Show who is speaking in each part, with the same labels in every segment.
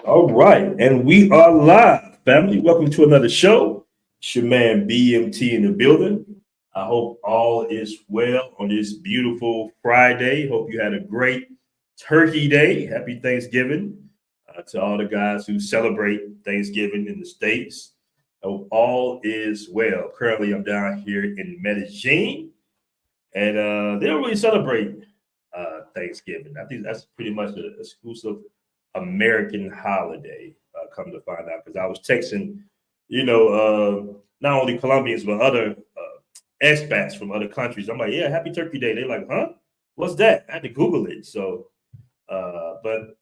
Speaker 1: All right, and we are live, family. Welcome to another show. It's your man BMT in the building. I hope all is well on this beautiful Friday. Hope you had a great Turkey Day. Happy Thanksgiving to all the guys who celebrate Thanksgiving in the States. I hope all is well. Currently, I'm down here in Medellin, and they don't really celebrate Thanksgiving. I think that's pretty much an exclusive American holiday. Come to find out, because I was texting, not only Colombians but other expats from other countries. I'm like, yeah, Happy Turkey Day. They're like, huh? What's that? I had to Google it. So, but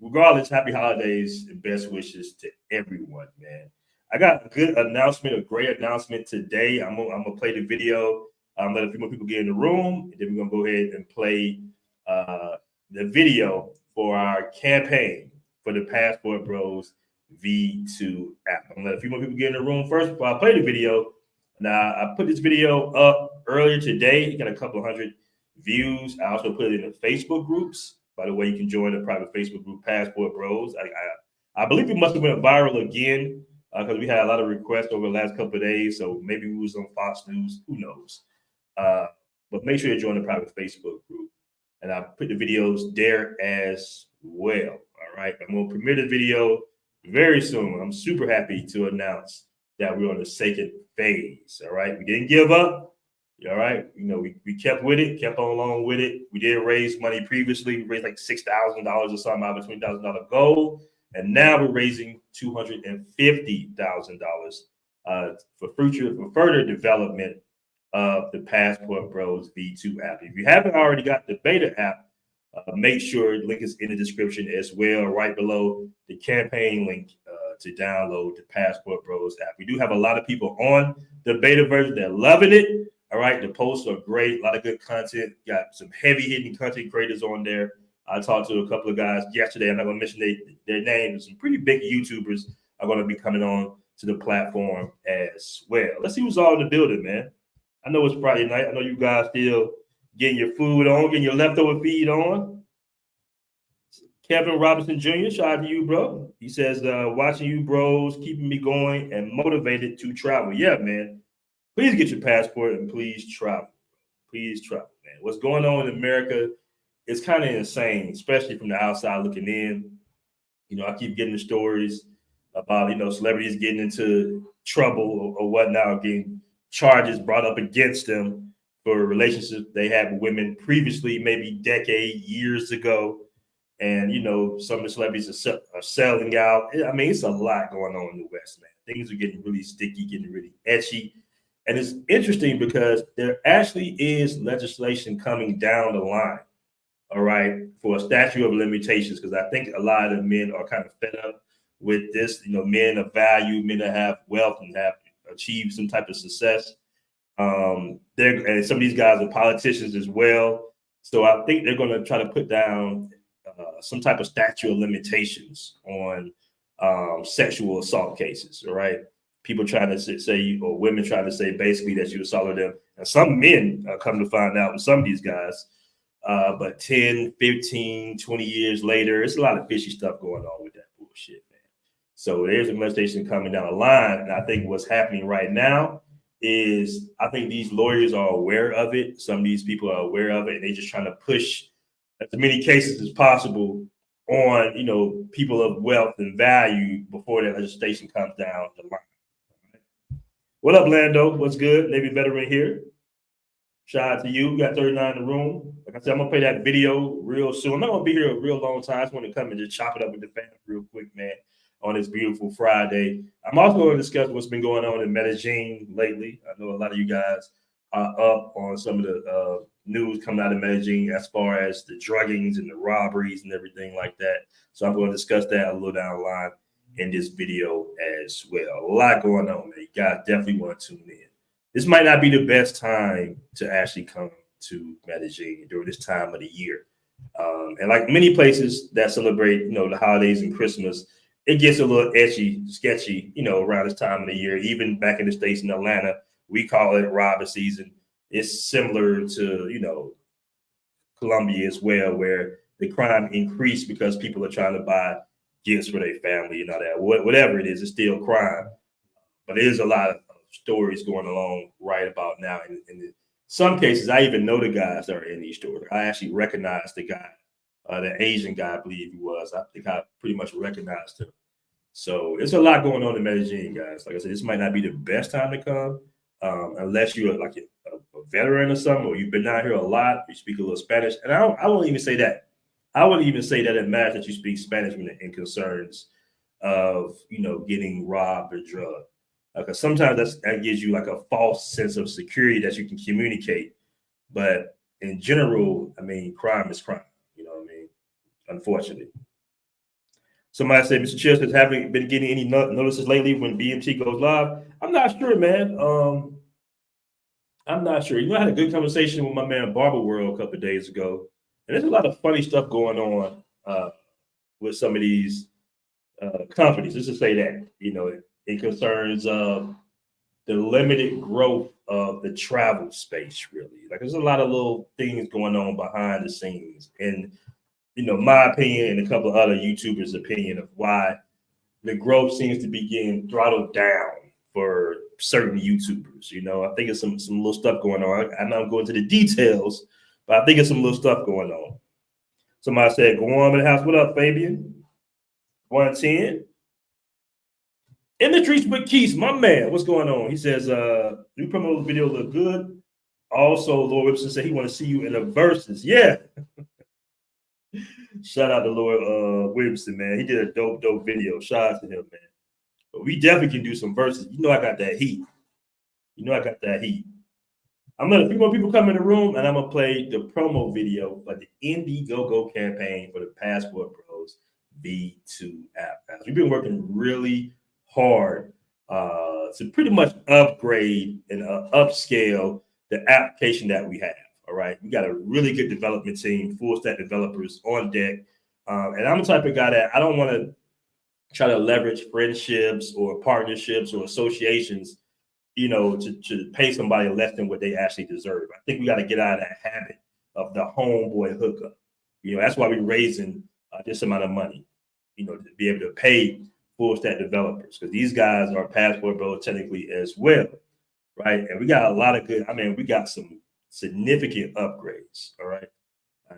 Speaker 1: regardless, happy holidays and best wishes to everyone, man. I got a good announcement, a great announcement today. I'm gonna play the video, let a few more people get in the room, and then we're gonna go ahead and play uh, the video for our campaign for the Passport Bros V2 app. I'm gonna let a few more people get in the room first before I play the video. Now, I put this video up earlier today. It got a couple of hundred views. I also put it in the Facebook groups. By the way, you can join the private Facebook group, Passport Bros. I believe it must have went viral again because we had a lot of requests over the last couple of days. So maybe we was on Fox News. Who knows? But make sure you join the private Facebook group. And I put the videos there as well. All right. I'm going to premiere the video very soon. I'm super happy to announce that we're on the second phase. All right. We didn't give up. All right. We kept with it, kept on along with it. We did raise money previously. We raised like $6,000 or something out of a $20,000 goal. And now we're raising $250,000 for further development of the Passport Bros V2 app. If you haven't already got the beta app, make sure the link is in the description as well, right below the campaign link to download the Passport Bros app. We do have a lot of people on the beta version that are loving it. All right, the posts are great, a lot of good content. Got some heavy hitting content creators on there. I talked to a couple of guys yesterday. I'm not going to mention their names. Some pretty big YouTubers are going to be coming on to the platform as well. Let's see who's all in the building, man. I know it's Friday night. I know you guys still getting your food on, getting your leftover feed on. Kevin Robinson Jr., shout out to you, bro. He says, watching you bros, keeping me going and motivated to travel. Yeah, man. Please get your passport and please travel. Please travel, man. What's going on in America is kind of insane, especially from the outside looking in. I keep getting the stories about, celebrities getting into trouble or whatnot, or getting charges brought up against them for relationships they had with women previously, maybe years ago. And, some of the celebrities are selling out. I mean, it's a lot going on in the West, man. Things are getting really sticky, getting really etchy. And it's interesting because there actually is legislation coming down the line, all right, for a statute of limitations, because I think a lot of the men are kind of fed up with this, men of value, men that have wealth and have achieved some type of success. And some of these guys are politicians as well. So I think they're going to try to put down some type of statute of limitations on sexual assault cases, all right? People trying to say, or women trying to say basically that you assaulted them. And some men come to find out with some of these guys, but 10, 15, 20 years later, it's a lot of fishy stuff going on with that bullshit, man. So there's a legislation coming down the line. And I think what's happening right now is I think these lawyers are aware of it. Some of these people are aware of it, and they're just trying to push as many cases as possible on, people of wealth and value before that legislation comes down the line. What up, Lando? What's good? Navy veteran here. Shout out to you. We got 39 in the room. Like I said, I'm going to play that video real soon. I'm not going to be here a real long time. I just want to come and just chop it up with the family real quick, man, on this beautiful Friday. I'm also going to discuss what's been going on in Medellin lately. I know a lot of you guys are up on some of the news coming out of Medellin as far as the druggings and the robberies and everything like that. So I'm going to discuss that a little down the line in this video as well. A lot going on, man. You guys definitely want to tune in. This might not be the best time to actually come to Medellin during this time of the year. And like many places that celebrate, the holidays and Christmas, it gets a little sketchy, around this time of the year. Even back in the States in Atlanta, we call it robber season. It's similar to, Colombia as well, where the crime increased because people are trying to buy gifts for their family and all that. Whatever it is, it's still crime. But there's a lot of stories going along right about now. In some cases, I even know the guys that are in these stores. I actually recognize the guy, the Asian guy, I believe he was. I think I pretty much recognized him. So it's a lot going on in Medellin, guys. Like I said, this might not be the best time to come, unless you're like a veteran or something, or you've been out here a lot, you speak a little Spanish. And I won't even say that. I wouldn't even say that it matters that you speak Spanish when in concerns of, getting robbed or drugged. Because sometimes that gives you like a false sense of security that you can communicate. But in general, I mean, crime is crime. You know what I mean? Unfortunately. Somebody said, Mr. Chill says, haven't been getting any notices lately when BMT goes live. I'm not sure, man. I'm not sure. I had a good conversation with my man Barber World a couple of days ago. And there's a lot of funny stuff going on with some of these companies. Let's just say that, in concerns of the limited growth of the travel space, really. Like there's a lot of little things going on behind the scenes. And, my opinion and a couple of other YouTubers' opinion of why the growth seems to be getting throttled down for certain YouTubers. I think it's some little stuff going on. I'm not going to the details, but I think it's some little stuff going on. Somebody said, go on in the house. What up, Fabian? 110. In the streets with Keith, my man. What's going on? He says, new promo video look good. Also, Lord Wibson said he want to see you in the verses. Yeah. Shout out to Lord Wibson, man. He did a dope video. Shout out to him, man. But we definitely can do some verses. I got that heat. I'm gonna a few more people come in the room, and I'm gonna play the promo video for the Indiegogo campaign for the Passport Bros V2 app. We've been working really hard to pretty much upgrade and upscale the application that we have. All right, we got a really good development team, full stack developers on deck, and I'm the type of guy that I don't want to try to leverage friendships or partnerships or associations, to pay somebody less than what they actually deserve. I think we got to get out of that habit of the homeboy hookup. That's why we're raising this amount of money, to be able to pay full stack developers, because these guys are Passport Bro technically as well, right? And we got a lot of good. We got some significant upgrades. All right.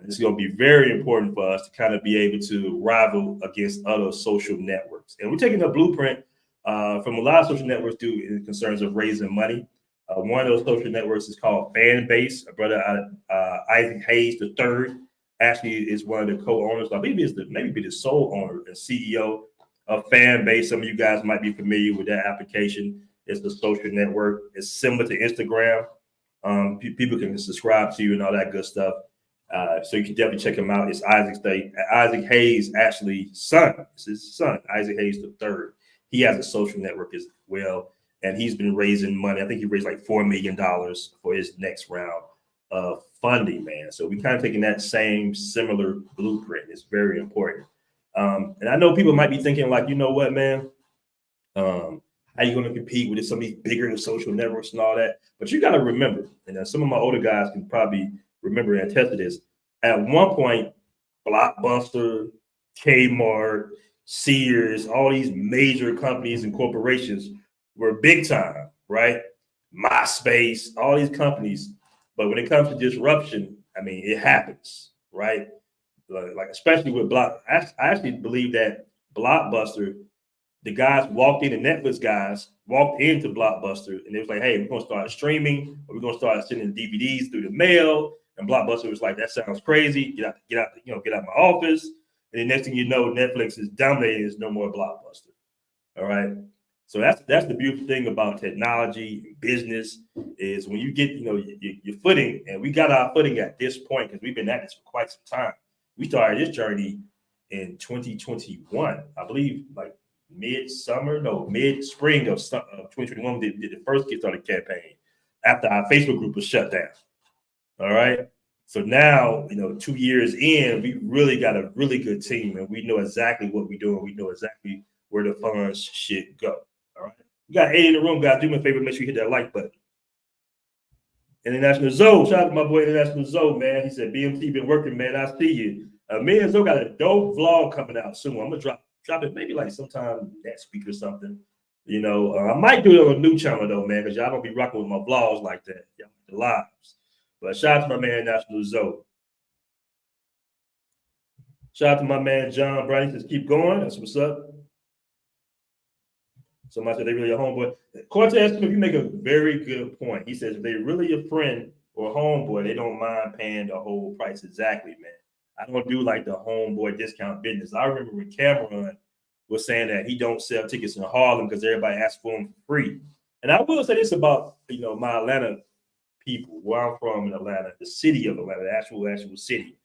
Speaker 1: This is going to be very important for us to kind of be able to rival against other social networks. And we're taking a blueprint from a lot of social networks do in concerns of raising money. One of those social networks is called Fanbase. A brother Isaac Hayes III actually is one of the co-owners. I believe he's maybe the sole owner and CEO of Fanbase. Some of you guys might be familiar with that application. It's a social network. It's similar to Instagram. People can subscribe to you and all that good stuff. So you can definitely check him out. It's Isaac Hayes' actually son. It's his son, Isaac Hayes III. He has a social network as well, and he's been raising money. I think he raised like $4 million for his next round of funding, man. So we kind of taking that same similar blueprint. It's very important. And I know people might be thinking like, you know what, man? How you going to compete with some of these bigger social networks and all that? But you got to remember, and some of my older guys can probably remember and attest to this. At one point, Blockbuster, Kmart, Sears, all these major companies and corporations were big time, right? MySpace, all these companies. But when it comes to disruption, it happens, right? Like especially with I actually believe that Blockbuster, the guys walked in, the Netflix guys walked into Blockbuster, and it was like, hey, we're going to start streaming, or we're going to start sending DVDs through the mail. And Blockbuster was like, that sounds crazy. Get out my office. And the next thing you know, Netflix is dominating. There's no more Blockbuster. All right. So that's the beautiful thing about technology and business is when you get, your footing, and we got our footing at this point because we've been at this for quite some time. We started this journey in 2021, I believe, like mid-spring of 2021, we did the first Kickstarter campaign after our Facebook group was shut down. All right. So now, 2 years in, we really got a really good team, and we know exactly what we're doing. We know exactly where the funds should go. All right. We got 8 in the room, guys. Do me a favor, make sure you hit that like button. International Zoe, shout out to my boy International Zoe, man. He said, BMT been working, man. I see you. Me and Zoe got a dope vlog coming out soon. I'm gonna drop drop it maybe like sometime next week or something. I might do it on a new channel though, man, because y'all don't be rocking with my vlogs like that. Y'all the lives. But shout out to my man National Zoe. Shout out to my man John Brady. Says keep going. That's what's up. Somebody said they really a homeboy. Cortez, you make a very good point. He says if they really a friend or a homeboy, they don't mind paying the whole price. Exactly, man. I don't do like the homeboy discount business. I remember when Cameron was saying that he don't sell tickets in Harlem because everybody asks for them for free. And I will say this about my Atlanta people, where I'm from in Atlanta, the city of Atlanta, the actual city.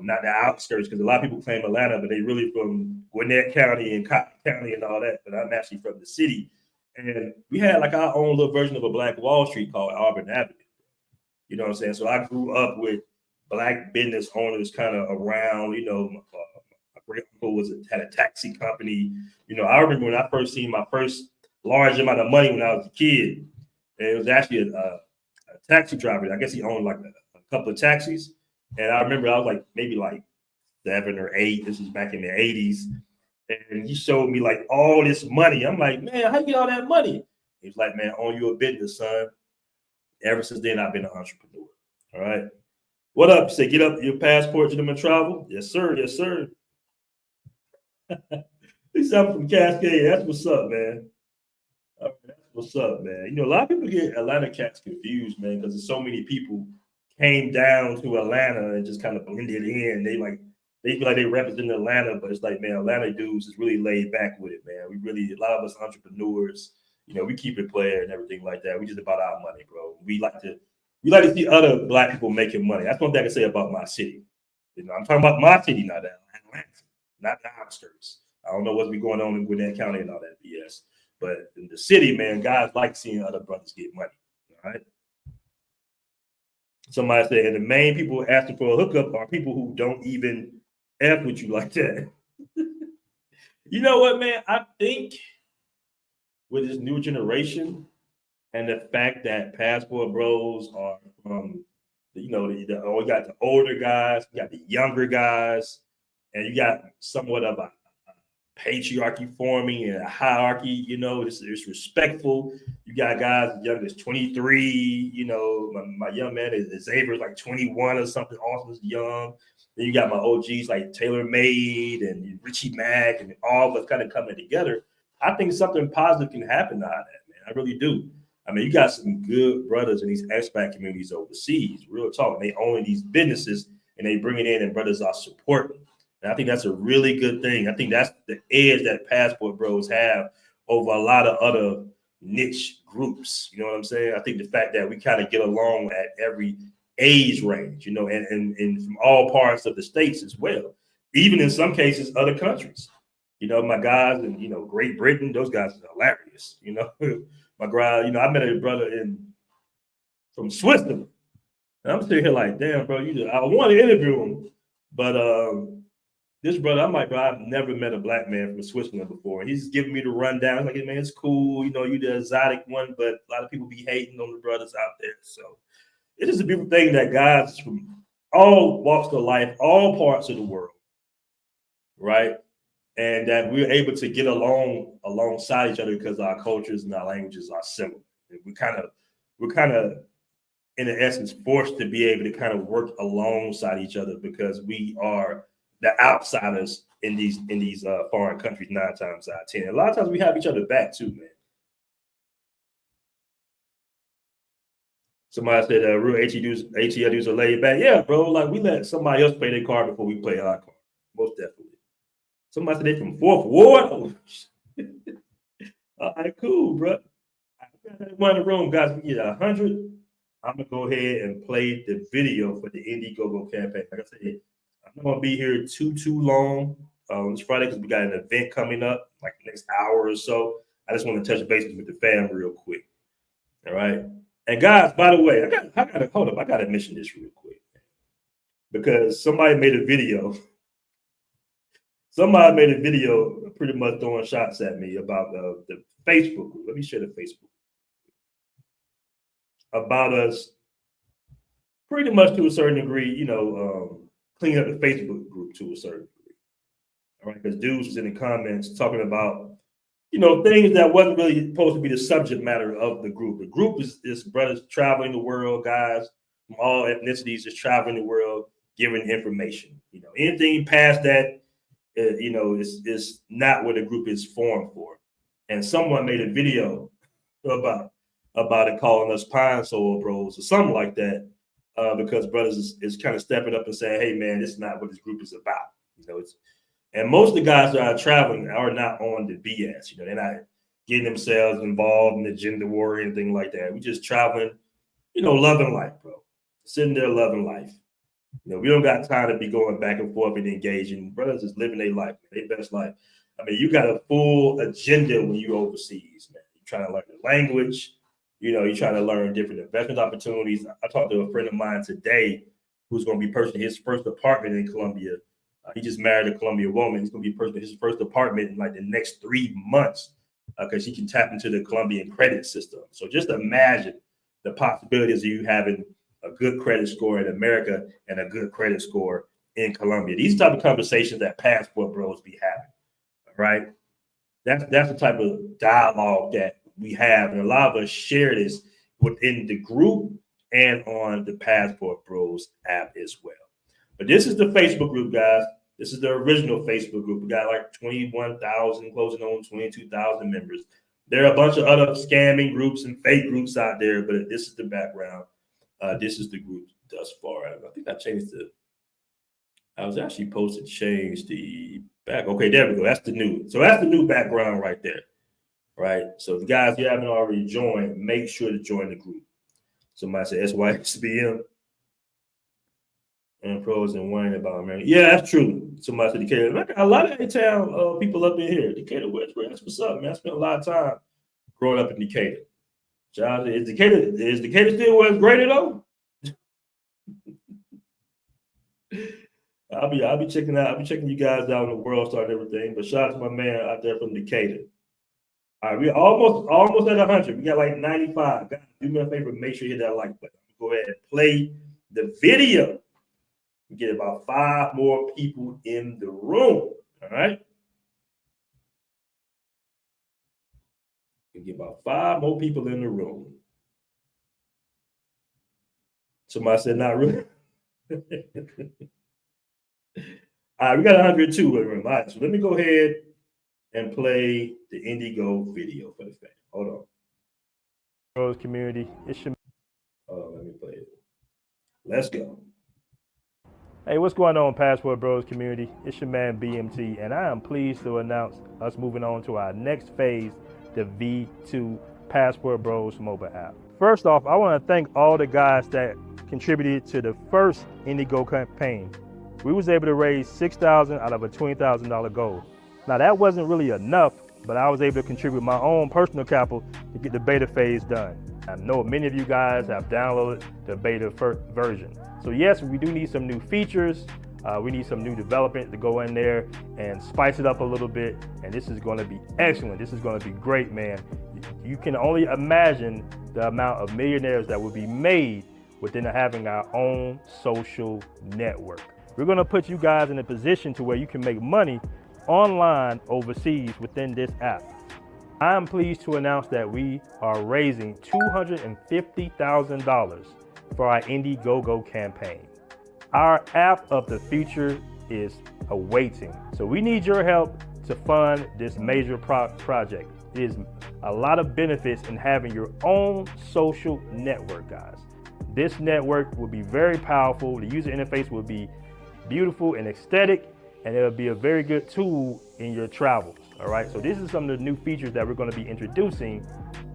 Speaker 1: Not the outskirts, because a lot of people claim Atlanta, but they really from Gwinnett County and Cotton County and all that. But I'm actually from the city. And we had like our own little version of a Black Wall Street called Auburn Avenue. You know what I'm saying? So I grew up with Black business owners kind of around, my great uncle had a taxi company. I remember when I first seen my first large amount of money when I was a kid. And it was actually a taxi driver. I guess he owned like a couple of taxis. And I remember I was like maybe like 7 or 8. This was back in the 80s. And he showed me like all this money. I'm like, man, how you get all that money? He was like, man, own your business, son. Ever since then, I've been an entrepreneur. All right. What up? Say, get up your passport to them and travel. Yes, sir. Yes, sir. He's up from Cascade. That's what's up, man. That's what's up, man. A lot of people get Atlanta cats confused, man, because there's so many people came down to Atlanta and just kind of blended in. They feel like they represent Atlanta, but it's like, man, Atlanta dudes is really laid back with it, man. A lot of us entrepreneurs, we keep it player and everything like that. We just about our money, bro. We like to see other Black people making money. That's one thing I can say about my city. I'm talking about my city, not Atlanta, not the outskirts. I don't know what's been going on in Gwinnett County and all that BS. But in the city, man, guys like seeing other brothers get money. All right. Somebody said, and the main people asking for a hookup are people who don't even F with you like that. You know what, man? I think with this new generation and the fact that Passport Bros are from, we got the older guys, you got the younger guys, and you got somewhat of a patriarchy forming and a hierarchy, it's respectful. You got guys as young as 23, my young man is Xavier, like 21 or something, Austin's young. Then you got my OGs like Taylor Made and Richie Mack and all of us kind of coming together. I think something positive can happen out of that, man. I really do. I mean, you got some good brothers in these expat communities overseas, real talk. They own these businesses and they bring it in and brothers are supporting. And I think that's a really good thing. I think that's the edge that Passport Bros have over a lot of other niche groups. You know what I'm saying? I think the fact that we kind of get along at every age range, and from all parts of the states as well. Even in some cases, other countries. My guys in, Great Britain, those guys are hilarious. My guy, I met a brother from Switzerland. And I'm sitting here like, damn, bro, I want to interview him, but this brother, I've never met a Black man from Switzerland before. And he's giving me the rundown. I'm like, hey, man, it's cool. You the exotic one, but a lot of people be hating on the brothers out there. So it is a beautiful thing that guys from all walks of life, all parts of the world, right? And that we're able to get along alongside each other because our cultures and our languages are similar. And we're kind of, in essence, forced to be able to kind of work alongside each other because we are the outsiders in these foreign countries 9 times out of 10. A lot of times we have each other back too, man. Somebody said real ATL dudes are laid back. Yeah, bro. Like we let somebody else play their card before we play our card. Most definitely. Somebody said they from 4th Ward. Oh, all right, cool, bro. I got one in the room, guys. We get 100. I'm gonna go ahead and play the video for the Indiegogo campaign. Like I said, I'm not gonna be here too long. It's Friday because we got an event coming up, like the next hour or so. I just want to touch bases with the fam real quick. All right. And guys, by the way, I gotta mention this real quick, because somebody made a video. Somebody made a video pretty much throwing shots at me about the Facebook group. Let me share the Facebook about us pretty much to a certain degree, cleaning up the Facebook group to a certain degree. All right, because dudes was in the comments talking about, things that wasn't really supposed to be the subject matter of the group. The group is brothers traveling the world, guys from all ethnicities, just traveling the world, giving information. Anything past that, is not what a group is formed for. And someone made a video about it, calling us pine soil bros or something like that, because brothers is kind of stepping up and saying, "Hey, man, this is not what this group is about." And most of the guys that are traveling are not on the BS. They're not getting themselves involved in the gender war or anything like that. We're just traveling, loving life, bro. Sitting there loving life. We don't got time to be going back and forth and engaging. Brothers is living their life, their best life. I mean, you got a full agenda when you overseas, man. You're trying to learn the language. You're trying to learn different investment opportunities. I talked to a friend of mine today who's going to be purchasing his first apartment in Colombia. He just married a Colombian woman. He's going to be purchasing his first apartment in like the next 3 months because he can tap into the Colombian credit system. So just imagine the possibilities of you having a good credit score in America and a good credit score in Colombia. These type of conversations that Passport Bros be having, right? That's the type of dialogue that we have, and a lot of us share this within the group and on the Passport Bros app as well. But this is the Facebook group, guys. This is the original Facebook group. We got like 21,000, closing on 22,000 members. There are a bunch of other scamming groups and fake groups out there, but this is the background. This is the group thus far. I think I changed I was actually supposed to change the back. Okay, there we go. That's the new. So that's the new background right there. Right. So the guys, you haven't already joined, make sure to join the group. Somebody said SYSBM and pros and whining about, man. Yeah, that's true. Somebody said Decatur. I got a lot of A-Town people up in here. Decatur, that's what's up, man. I spent a lot of time growing up in Decatur. Child, is Decatur still where it's graded though? I'll be checking you guys out in the World Star and everything. But shout out to my man out there from Decatur. All right, we're almost at 100. We got like 95. Guys, do me a favor, make sure you hit that like button. Go ahead and play the video. We get about 5 more people in the room. All right. We get about 5 more people in the room. Somebody said not really. All right, we got 102 in the room. All right, so let me go ahead and play the Indigo video for the fan. Hold on.
Speaker 2: Bros community.
Speaker 1: Let me play it. Let's go.
Speaker 2: Hey, what's going on, Passport Bros community? It's your man BMT, and I am pleased to announce us moving on to our next phase, the V2 Passport Bros mobile app. First off, I want to thank all the guys that contributed to the first Indigo campaign. We was able to raise $6,000 out of a $20,000 goal. Now that wasn't really enough, but I was able to contribute my own personal capital to get the beta phase done. I know many of you guys have downloaded the beta version. So yes, we do need some new features. We need some new development to go in there and spice it up a little bit. And this is going to be excellent. This is going to be great, man. You can only imagine the amount of millionaires that will be made within having our own social network. We're going to put you guys in a position to where you can make money online overseas within this app. I'm pleased to announce that we are raising $250,000 for our Indiegogo campaign. Our app of the future is awaiting. So we need your help to fund this major project. There's a lot of benefits in having your own social network, guys. This network will be very powerful. The user interface will be beautiful and aesthetic, and it'll be a very good tool in your travels. All right, so this is some of the new features that we're going to be introducing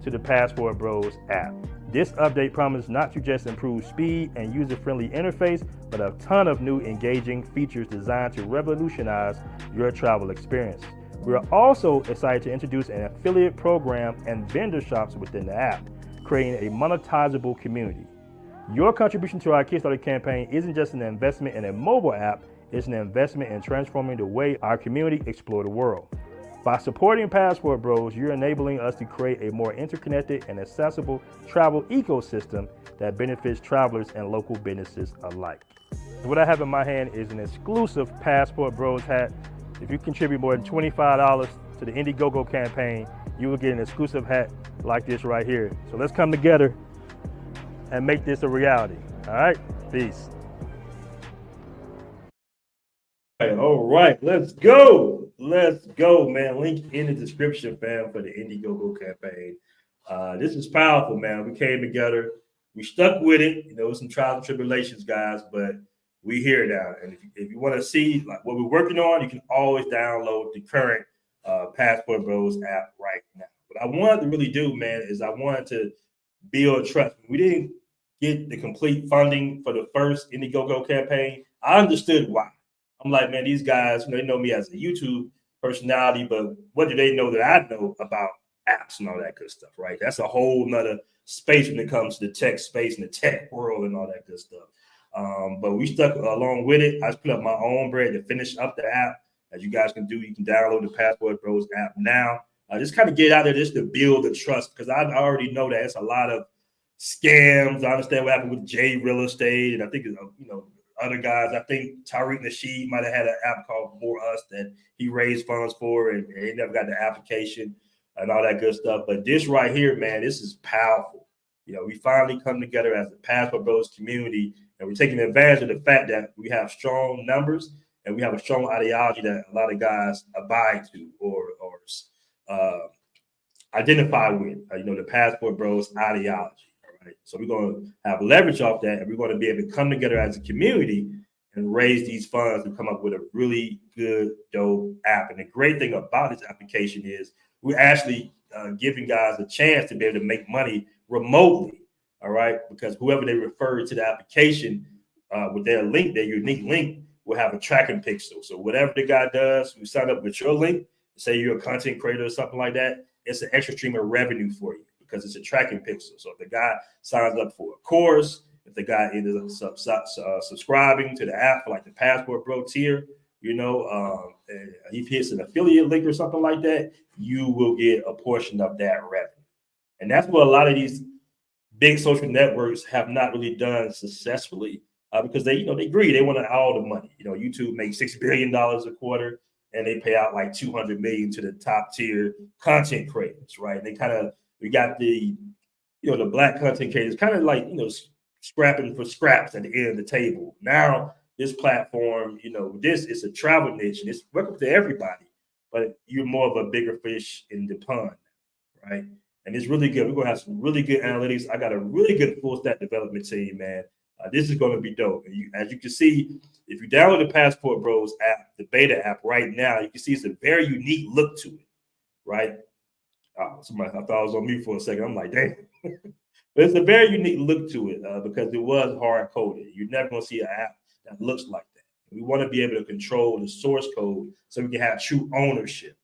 Speaker 2: to the Passport Bros app. This update promises not to just improve speed and user-friendly interface, but a ton of new engaging features designed to revolutionize your travel experience. We're also excited to introduce an affiliate program and vendor shops within the app, creating a monetizable community. Your contribution to our Kickstarter campaign isn't just an investment in a mobile app, it's an investment in transforming the way our community explore the world. By supporting Passport Bros, you're enabling us to create a more interconnected and accessible travel ecosystem that benefits travelers and local businesses alike. What I have in my hand is an exclusive Passport Bros hat. If you contribute more than $25 to the Indiegogo campaign, you will get an exclusive hat like this right here. So let's come together and make this a reality. All right, peace.
Speaker 1: All right, let's go. Let's go, man. Link in the description, fam, for the Indiegogo campaign. This is powerful, man. We came together. We stuck with it. You know, some trials and tribulations, guys, but we here now. And if you want to see like what we're working on, you can always download the current Passport Bros app right now. What I wanted to really do, man, is I wanted to build trust. We didn't get the complete funding for the first Indiegogo campaign. I understood why. I'm like, man, these guys, you know, they know me as a YouTube personality, but what do they know that I know about apps and all that good stuff, right? That's a whole nother space when it comes to the tech space and the tech world and all that good stuff. But we stuck along with it. I just put up my own bread to finish up the app. As you guys can do, you can download the Passport Bros app now. Just kind of get out there just to build the trust, because I already know that it's a lot of scams. I understand what happened with J Real Estate, and I think, you know, other guys. I think Tariq Nasheed might have had an app called For Us that he raised funds for, and he never got the application and all that good stuff. But this right here, man, this is powerful. You know, we finally come together as the Passport Bros community, and we're taking advantage of the fact that we have strong numbers and we have a strong ideology that a lot of guys abide to or identify with. You know, the Passport Bros ideology. Right? So we're going to have leverage off that, and we're going to be able to come together as a community and raise these funds and come up with a really good, dope app. And the great thing about this application is we're actually giving guys a chance to be able to make money remotely, all right? Because whoever they refer to the application with their link, their unique link, will have a tracking pixel. So whatever the guy does, we sign up with your link, say you're a content creator or something like that, it's an extra stream of revenue for you, because it's a tracking pixel. So if the guy signs up for a course, if the guy is subscribing to the app for like the Passport Bro tier, you know, if he hits an affiliate link or something like that, you will get a portion of that revenue. And that's what a lot of these big social networks have not really done successfully, because they, you know, they greedy. They want all the money. You know, YouTube makes $6 billion a quarter, and they pay out like $200 million to the top tier content creators, right? They kind of, we got the, you know, the black content creators kind of like, you know, scrapping for scraps at the end of the table. Now, this platform, you know, this is a travel niche, and it's welcome to everybody, but you're more of a bigger fish in the pond, right? And it's really good. We're going to have some really good analytics. I got a really good full stack development team, man. This is going to be dope. And as you can see, if you download the Passport Bros app, the beta app right now, you can see it's a very unique look to it, right? Somebody, I thought I was on mute for a second. I'm like, dang. But it's a very unique look to it because it was hard coded. You're never going to see an app that looks like that. We want to be able to control the source code so we can have true ownership,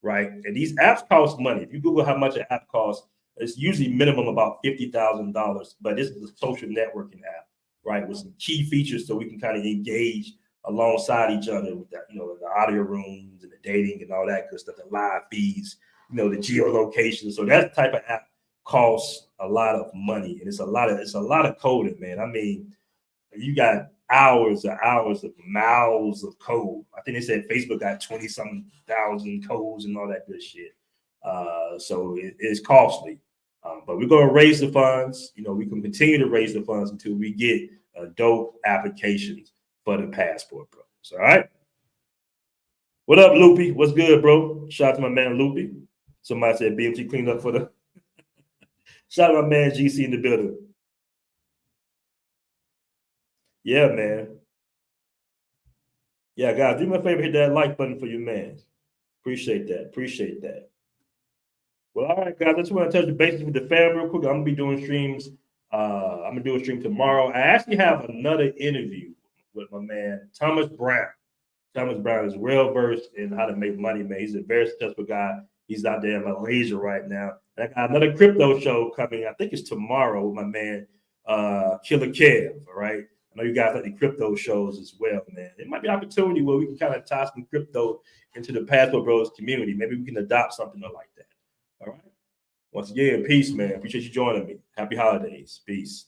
Speaker 1: right? And these apps cost money. If you Google how much an app costs, it's usually minimum about $50,000. But this is a social networking app, right, with some key features so we can kind of engage alongside each other with that, you know, the audio rooms and the dating and all that good stuff, the live feeds, you know, the geolocation. So that type of app costs a lot of money, and it's a lot of coding, man. I mean, you got hours and hours of miles of code. I think they said Facebook got 20-something thousand codes and all that good shit. So it's costly. But we're going to raise the funds. You know, we can continue to raise the funds until we get dope applications for the Passport Bros. All right. What up, Loopy? What's good, bro? Shout out to my man, Loopy. Somebody said BMT cleaned up for the. Shout out to my man, GC in the building. Yeah, man. Yeah, guys, do me a favor, hit that like button for your man. Appreciate that. Appreciate that. Well, all right, guys, I just want to touch the bases with the fam real quick. I'm going to be doing streams. I'm going to do a stream tomorrow. I actually have another interview with my man, Thomas Brown. Thomas Brown is well-versed in how to make money, man. He's a very successful guy. He's out there in Malaysia right now. And I got another crypto show coming. I think it's tomorrow with my man, Killer Kev, all right? I know you guys like the crypto shows as well, man. It might be an opportunity where we can kind of tie some crypto into the Passport Bros community. Maybe we can adopt something like that. All right. Once again, peace, man. Appreciate you joining me. Happy holidays. Peace.